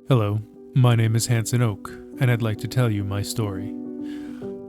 Hello, my name is Hanson Oak, and I'd like to tell you my story.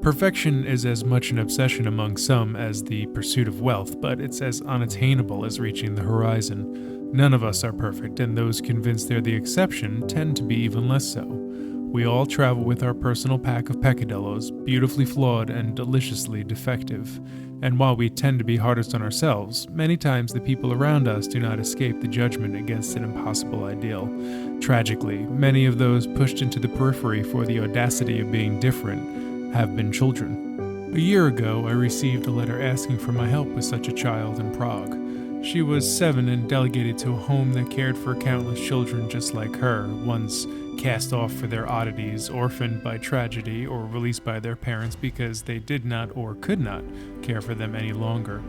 Perfection is as much an obsession among some as the pursuit of wealth, but it's as unattainable as reaching the horizon. None of us are perfect, and those convinced they're the exception tend to be even less so. We all travel with our personal pack of peccadillos, beautifully flawed and deliciously defective. And while we tend to be hardest on ourselves, many times the people around us do not escape the judgment against an impossible ideal. Tragically, many of those pushed into the periphery for the audacity of being different have been children. A year ago, I received a letter asking for my help with such a child in Prague. She was 7 and delegated to a home that cared for countless children just like her, once cast off for their oddities, orphaned by tragedy, or released by their parents because they did not or could not care for them any longer.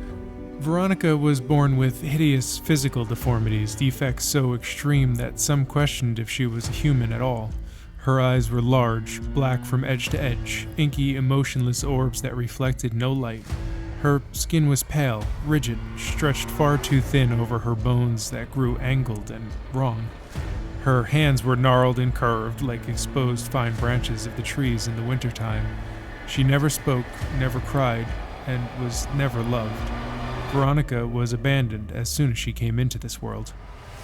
Veronica was born with hideous physical deformities, defects so extreme that some questioned if she was a human at all. Her eyes were large, black from edge to edge, inky, emotionless orbs that reflected no light. Her skin was pale, rigid, stretched far too thin over her bones that grew angled and wrong. Her hands were gnarled and curved like exposed fine branches of the trees in the wintertime. She never spoke, never cried, and was never loved. Veronica was abandoned as soon as she came into this world.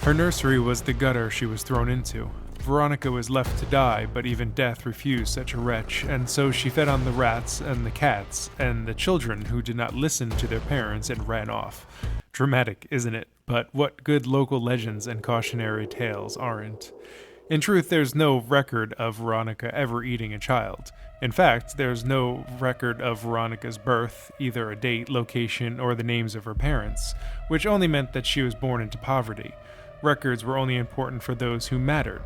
Her nursery was the gutter she was thrown into. Veronica was left to die, but even death refused such a wretch, and so she fed on the rats and the cats and the children who did not listen to their parents and ran off. Dramatic, isn't it? But what good local legends and cautionary tales aren't? In truth, there's no record of Veronica ever eating a child. In fact, there's no record of Veronica's birth, either a date, location, or the names of her parents, which only meant that she was born into poverty. Records were only important for those who mattered.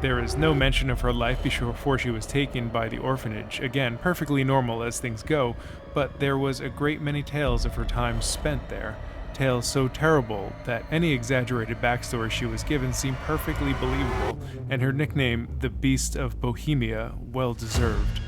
There is no mention of her life before she was taken by the orphanage, again, perfectly normal as things go, but there was a great many tales of her time spent there. Tales so terrible that any exaggerated backstory she was given seemed perfectly believable, and her nickname, the Beast of Bohemia, well deserved.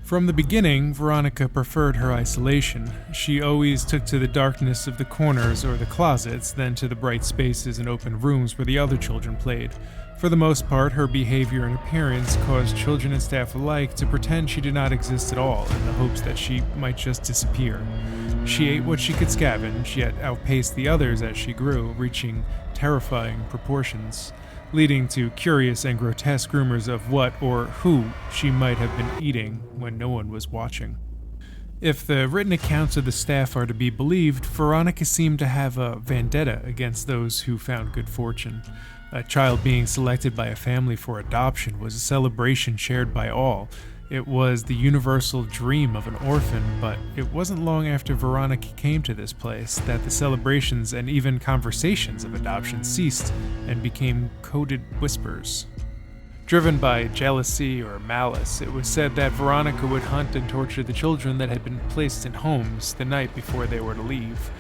From the beginning, Veronica preferred her isolation. She always took to the darkness of the corners or the closets than to the bright spaces and open rooms where the other children played. For the most part, her behavior and appearance caused children and staff alike to pretend she did not exist at all in the hopes that she might just disappear. She ate what she could scavenge, yet outpaced the others as she grew, reaching terrifying proportions, leading to curious and grotesque rumors of what or who she might have been eating when no one was watching. If the written accounts of the staff are to be believed, Veronica seemed to have a vendetta against those who found good fortune. A child being selected by a family for adoption was a celebration shared by all. It was the universal dream of an orphan, but it wasn't long after Veronica came to this place that the celebrations and even conversations of adoption ceased and became coded whispers. Driven by jealousy or malice, it was said that Veronica would hunt and torture the children that had been placed in homes the night before they were to leave.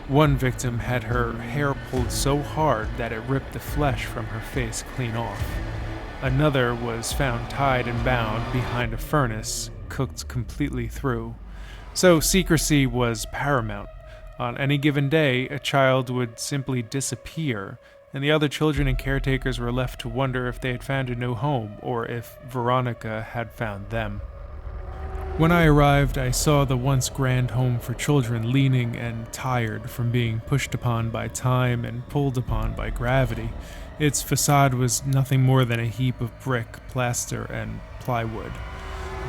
One victim had her hair pulled so hard that it ripped the flesh from her face clean off. Another was found tied and bound behind a furnace, cooked completely through. So secrecy was paramount. On any given day, a child would simply disappear, and the other children and caretakers were left to wonder if they had found a new home or if Veronica had found them. When I arrived, I saw the once grand home for children leaning and tired from being pushed upon by time and pulled upon by gravity. Its facade was nothing more than a heap of brick, plaster, and plywood.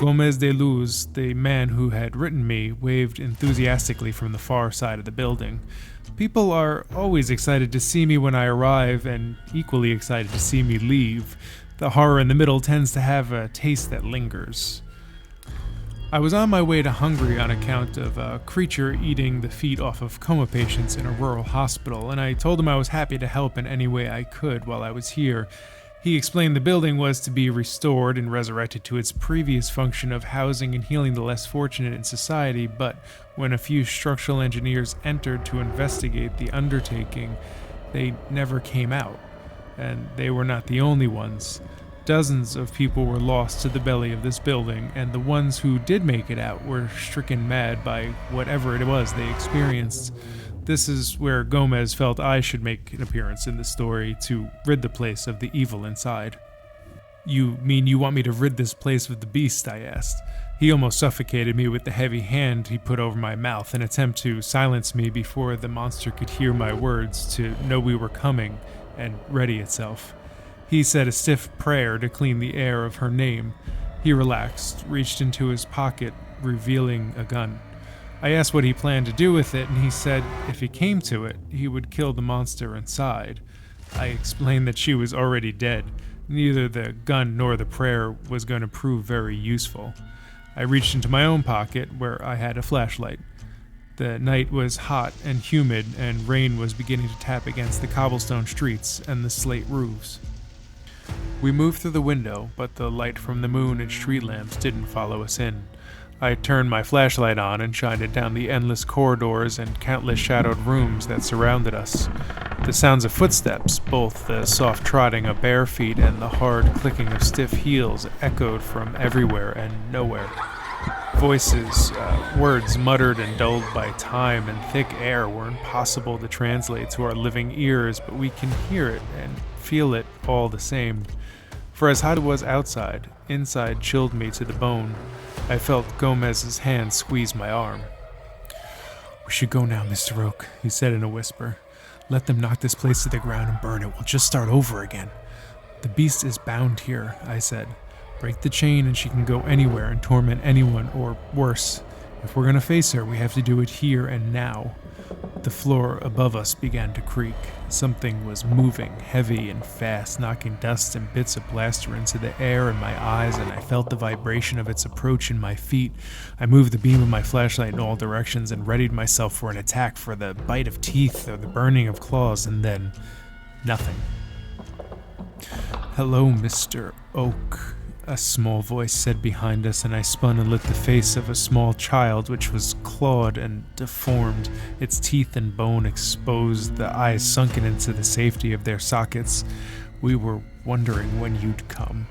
Gomez de Luz, the man who had written me, waved enthusiastically from the far side of the building. People are always excited to see me when I arrive, and equally excited to see me leave. The horror in the middle tends to have a taste that lingers. I was on my way to Hungary on account of a creature eating the feet off of coma patients in a rural hospital, and I told him I was happy to help in any way I could while I was here. He explained the building was to be restored and resurrected to its previous function of housing and healing the less fortunate in society, but when a few structural engineers entered to investigate the undertaking, they never came out, and they were not the only ones. Dozens of people were lost to the belly of this building, and the ones who did make it out were stricken mad by whatever it was they experienced. This is where Gomez felt I should make an appearance in the story to rid the place of the evil inside. You mean you want me to rid this place of the beast? I asked. He almost suffocated me with the heavy hand he put over my mouth, an attempt to silence me before the monster could hear my words, to know we were coming and ready itself. He said a stiff prayer to clean the air of her name. He relaxed, reached into his pocket, revealing a gun. I asked what he planned to do with it, and he said if he came to it, he would kill the monster inside. I explained that she was already dead. Neither the gun nor the prayer was going to prove very useful. I reached into my own pocket, where I had a flashlight. The night was hot and humid, and rain was beginning to tap against the cobblestone streets and the slate roofs. We moved through the window, but the light from the moon and street lamps didn't follow us in. I turned my flashlight on and shined it down the endless corridors and countless shadowed rooms that surrounded us. The sounds of footsteps, both the soft trotting of bare feet and the hard clicking of stiff heels, echoed from everywhere and nowhere. Voices, words muttered and dulled by time and thick air were impossible to translate to our living ears, but we can hear it and feel it all the same. For as hot it was outside, inside chilled me to the bone. I felt Gomez's hand squeeze my arm. "We should go now, Mr. Oak," he said in a whisper. "Let them knock this place to the ground and burn it. We'll just start over again." "The beast is bound here," I said. "Break the chain and she can go anywhere and torment anyone, or worse. If we're going to face her, we have to do it here and now." The floor above us began to creak. Something was moving, heavy and fast, knocking dust and bits of plaster into the air in my eyes, and I felt the vibration of its approach in my feet. I moved the beam of my flashlight in all directions and readied myself for an attack, for the bite of teeth or the burning of claws, and then nothing. "Hello, Mr. Oak," a small voice said behind us, and I spun and lit the face of a small child, which was clawed and deformed, its teeth and bone exposed, the eyes sunken into the safety of their sockets. "We were wondering when you'd come."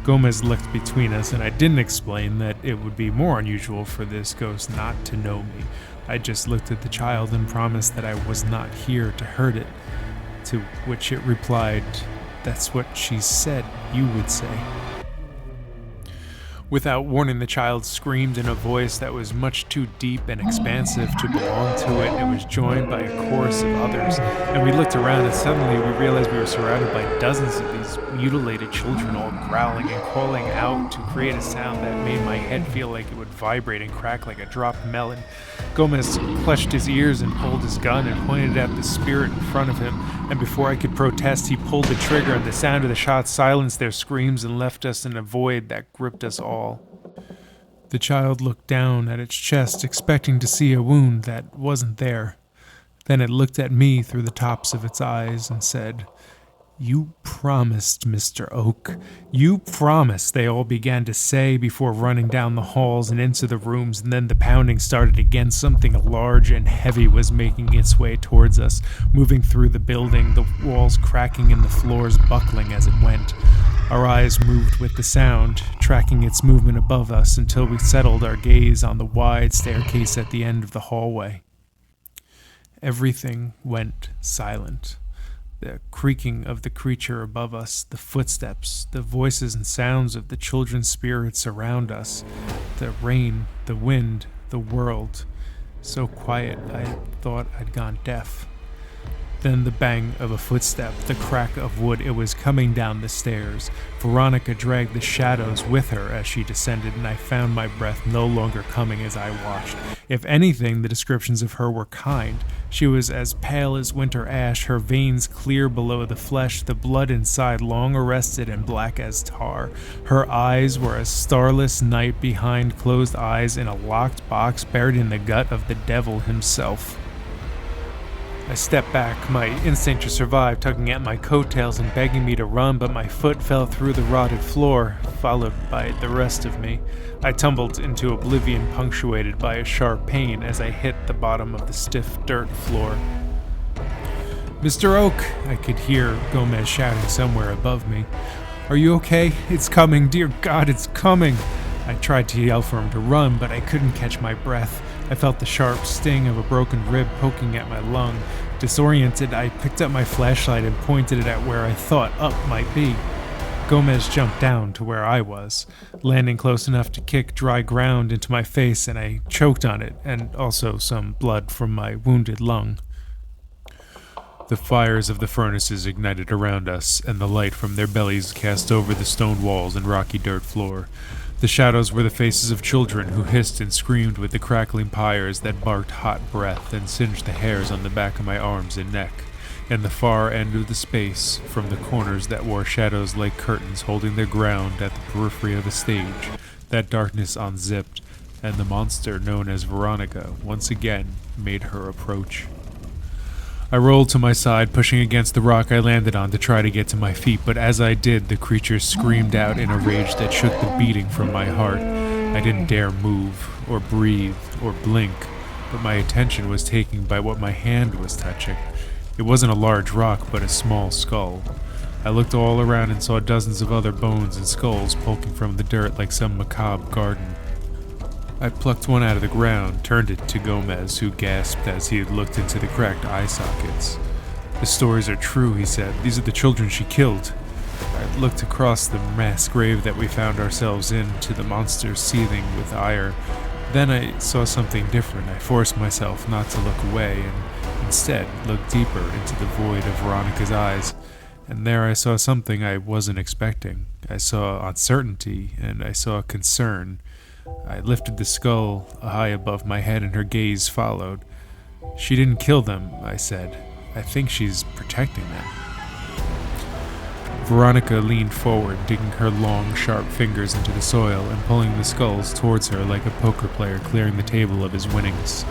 Gomez looked between us, and I didn't explain that it would be more unusual for this ghost not to know me. I just looked at the child and promised that I was not here to hurt it, to which it replied, "That's what she said you would say." Without warning, the child screamed in a voice that was much too deep and expansive to belong to it. It was joined by a chorus of others, and we looked around and suddenly we realized we were surrounded by dozens of these mutilated children, all growling and crawling out to create a sound that made my head feel like it would vibrate and crack like a dropped melon. Gomez clutched his ears and pulled his gun and pointed at the spirit in front of him, and before I could protest, he pulled the trigger, and the sound of the shot silenced their screams and left us in a void that gripped us all. The child looked down at its chest, expecting to see a wound that wasn't there. Then it looked at me through the tops of its eyes and said, "You promised, Mr. Oak. You promised," they all began to say before running down the halls and into the rooms, and then the pounding started again. Something large and heavy was making its way towards us, moving through the building, the walls cracking and the floors buckling as it went. Our eyes moved with the sound, tracking its movement above us until we settled our gaze on the wide staircase at the end of the hallway. Everything went silent. The creaking of the creature above us, the footsteps, the voices and sounds of the children's spirits around us, the rain, the wind, the world. So quiet I thought I'd gone deaf. Then the bang of a footstep, the crack of wood. It was coming down the stairs. Veronica dragged the shadows with her as she descended, and I found my breath no longer coming as I watched. If anything, the descriptions of her were kind. She was as pale as winter ash, her veins clear below the flesh, the blood inside long arrested and black as tar. Her eyes were a starless night behind closed eyes in a locked box buried in the gut of the devil himself. I stepped back, my instinct to survive tugging at my coattails and begging me to run, but my foot fell through the rotted floor, followed by the rest of me. I tumbled into oblivion, punctuated by a sharp pain as I hit the bottom of the stiff dirt floor. "Mr. Oak!" I could hear Gomez shouting somewhere above me. "Are you okay? It's coming, dear God, it's coming!" I tried to yell for him to run, but I couldn't catch my breath. I felt the sharp sting of a broken rib poking at my lung. Disoriented, I picked up my flashlight and pointed it at where I thought up might be. Gomez jumped down to where I was, landing close enough to kick dry ground into my face, and I choked on it, and also some blood from my wounded lung. The fires of the furnaces ignited around us, and the light from their bellies cast over the stone walls and rocky dirt floor. The shadows were the faces of children who hissed and screamed with the crackling pyres that barked hot breath and singed the hairs on the back of my arms and neck. And the far end of the space, from the corners that wore shadows like curtains holding their ground at the periphery of the stage, that darkness unzipped, and the monster known as Veronica once again made her approach. I rolled to my side, pushing against the rock I landed on to try to get to my feet, but as I did, the creature screamed out in a rage that shook the beating from my heart. I didn't dare move, or breathe, or blink, but my attention was taken by what my hand was touching. It wasn't a large rock, but a small skull. I looked all around and saw dozens of other bones and skulls poking from the dirt like some macabre garden. I plucked one out of the ground, turned it to Gomez, who gasped as he had looked into the cracked eye sockets. "The stories are true," he said. "These are the children she killed." I looked across the mass grave that we found ourselves in to the monster seething with ire. Then I saw something different. I forced myself not to look away and instead looked deeper into the void of Veronica's eyes. And there I saw something I wasn't expecting. I saw uncertainty, and I saw concern. I lifted the skull high above my head, and her gaze followed. "She didn't kill them," I said. "I think she's protecting them." Veronica leaned forward, digging her long, sharp fingers into the soil and pulling the skulls towards her like a poker player clearing the table of his winnings.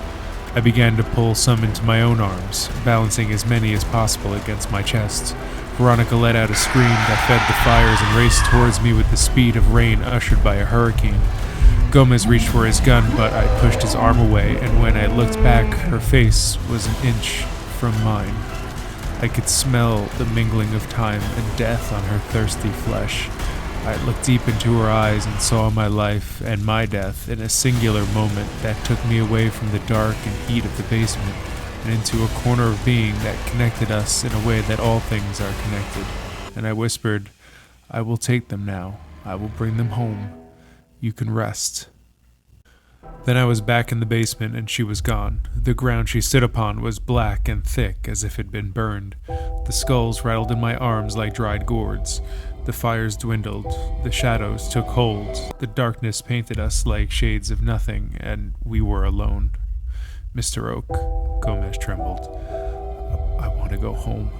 I began to pull some into my own arms, balancing as many as possible against my chest. Veronica let out a scream that fed the fires and raced towards me with the speed of rain ushered by a hurricane. Gomez reached for his gun, but I pushed his arm away, and when I looked back, her face was an inch from mine. I could smell the mingling of time and death on her thirsty flesh. I looked deep into her eyes and saw my life and my death in a singular moment that took me away from the dark and heat of the basement and into a corner of being that connected us in a way that all things are connected. And I whispered, "I will take them now. I will bring them home. You can rest." Then I was back in the basement and she was gone. The ground she stood upon was black and thick as if it had been burned. The skulls rattled in my arms like dried gourds. The fires dwindled. The shadows took hold. The darkness painted us like shades of nothing, and we were alone. "Mr. Oak," Gomez trembled. I want to go home."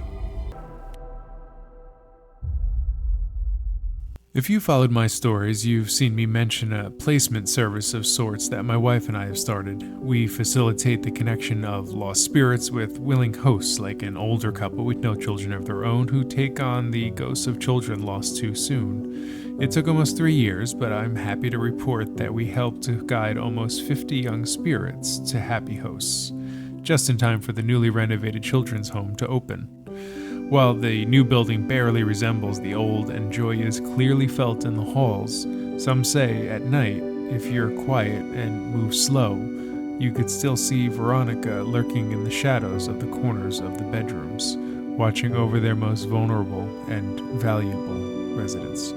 If you followed my stories, you've seen me mention a placement service of sorts that my wife and I have started. We facilitate the connection of lost spirits with willing hosts, like an older couple with no children of their own who take on the ghosts of children lost too soon. It took almost 3 years, but I'm happy to report that we helped to guide almost 50 young spirits to happy hosts, just in time for the newly renovated children's home to open. While the new building barely resembles the old and joy is clearly felt in the halls, some say at night, if you're quiet and move slow, you could still see Veronica lurking in the shadows of the corners of the bedrooms, watching over their most vulnerable and valuable residents.